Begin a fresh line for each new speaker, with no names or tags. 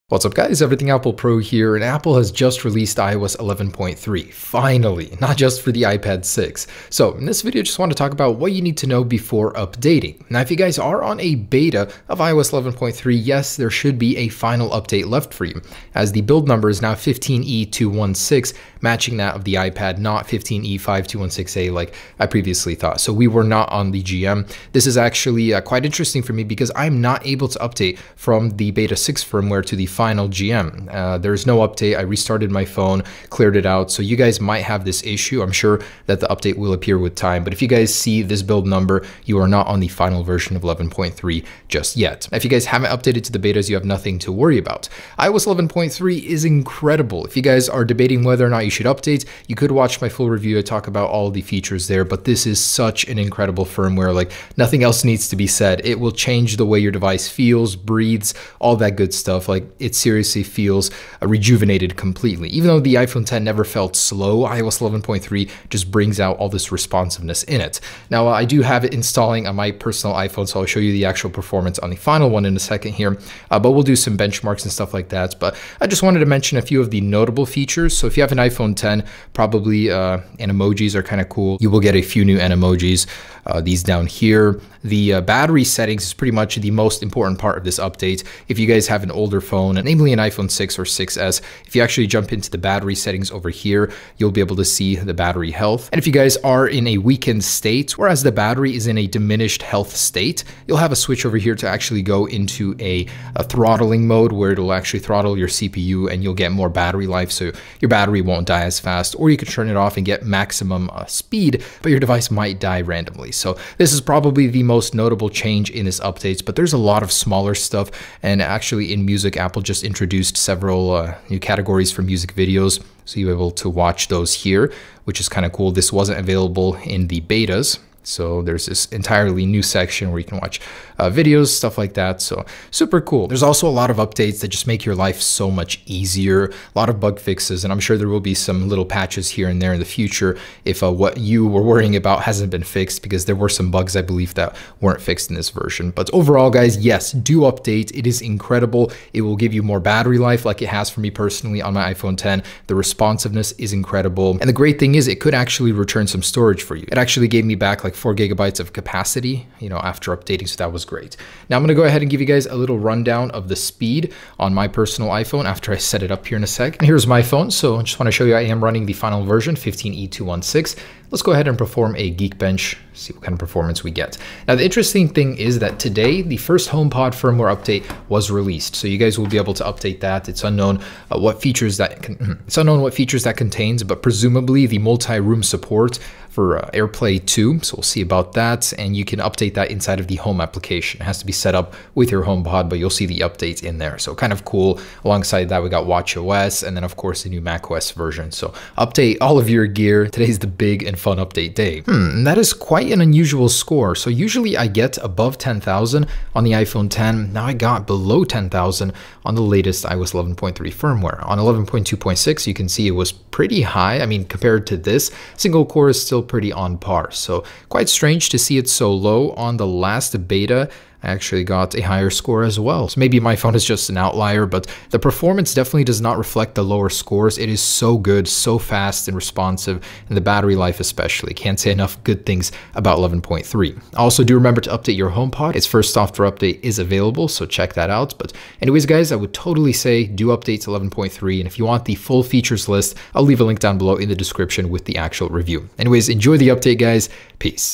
What's up guys, Everything Apple Pro here, and Apple has just released iOS 11.3, finally, not just for the iPad 6. So in this video, I just want to talk about what you need to know before updating. Now if you guys are on a beta of iOS 11.3, yes, there should be a final update left for you, as the build number is now 15E216, matching that of the iPad, not 15E5216A like I previously thought. So we were not on the GM. This is actually quite interesting for me because I'm not able to update from the beta 6 firmware to the final GM. There's no update. I restarted my phone, cleared it out. So you guys might have this issue. I'm sure that the update will appear with time. But if you guys see this build number, you are not on the final version of 11.3 just yet. If you guys haven't updated to the betas, you have nothing to worry about. iOS 11.3 is incredible. If you guys are debating whether or not you should update, you could watch my full review. I talk about all the features there, but this is such an incredible firmware. Like nothing else needs to be said. It will change the way your device feels, breathes, all that good stuff. Like it seriously feels rejuvenated completely. Even though the iPhone 10 never felt slow, iOS 11.3 just brings out all this responsiveness in it. Now, I do have it installing on my personal iPhone, so I'll show you the actual performance on the final one in a second here, but we'll do some benchmarks and stuff like that. But I just wanted to mention a few of the notable features. So if you have an iPhone 10, probably animojis are kind of cool. You will get a few new animojis. These down here. The battery settings is pretty much the most important part of this update. If you guys have an older phone, namely an iPhone 6 or 6S, if you actually jump into the battery settings over here, you'll be able to see the battery health. And if you guys are in a weakened state, whereas the battery is in a diminished health state, you'll have a switch over here to actually go into a throttling mode where it'll actually throttle your CPU and you'll get more battery life, so your battery won't die as fast. Or you can turn it off and get maximum speed, but your device might die randomly. So this is probably the most notable change in this update, but there's a lot of smaller stuff. And actually in music, Apple just introduced several new categories for music videos. So you're able to watch those here, which is kind of cool. This wasn't available in the betas. So there's this entirely new section where you can watch videos, stuff like that. So super cool. There's also a lot of updates that just make your life so much easier. A lot of bug fixes, and I'm sure there will be some little patches here and there in the future if what you were worrying about hasn't been fixed, because there were some bugs I believe that weren't fixed in this version. But overall, guys, yes, do update. It is incredible. It will give you more battery life like it has for me personally on my iPhone 10. The responsiveness is incredible. And the great thing is it could actually return some storage for you. It actually gave me back like 4 gigabytes of capacity, after updating, so that was great. Now I'm going to go ahead and give you guys a little rundown of the speed on my personal iPhone after I set it up here in a sec. And here's my phone, so I just want to show you I am running the final version, 15E216. Let's go ahead and perform a Geekbench, see what kind of performance we get. Now, the interesting thing is that today, the first HomePod firmware update was released. So you guys will be able to update that. It's unknown what features that contains, but presumably the multi-room support for AirPlay 2. So we'll see about that. And you can update that inside of the Home application. It has to be set up with your HomePod, but you'll see the updates in there. So kind of cool. Alongside that, we got watchOS, and then of course the new macOS version. So update all of your gear. Today's the big and fun update day. And that is quite an unusual score. So usually I get above 10,000 on the iPhone 10. Now I got below 10,000 on the latest iOS 11.3 firmware. On 11.2.6, you can see it was pretty high. I mean, compared to this, single core is still pretty on par. So quite strange to see it so low. On the last beta, I actually got a higher score as well. So maybe my phone is just an outlier, but the performance definitely does not reflect the lower scores. It is so good, so fast and responsive, and the battery life especially. Can't say enough good things about 11.3. Also, do remember to update your HomePod. Its first software update is available, so check that out. But anyways, guys, I would totally say do update to 11.3, and if you want the full features list, I'll leave a link down below in the description with the actual review. Anyways, enjoy the update, guys. Peace.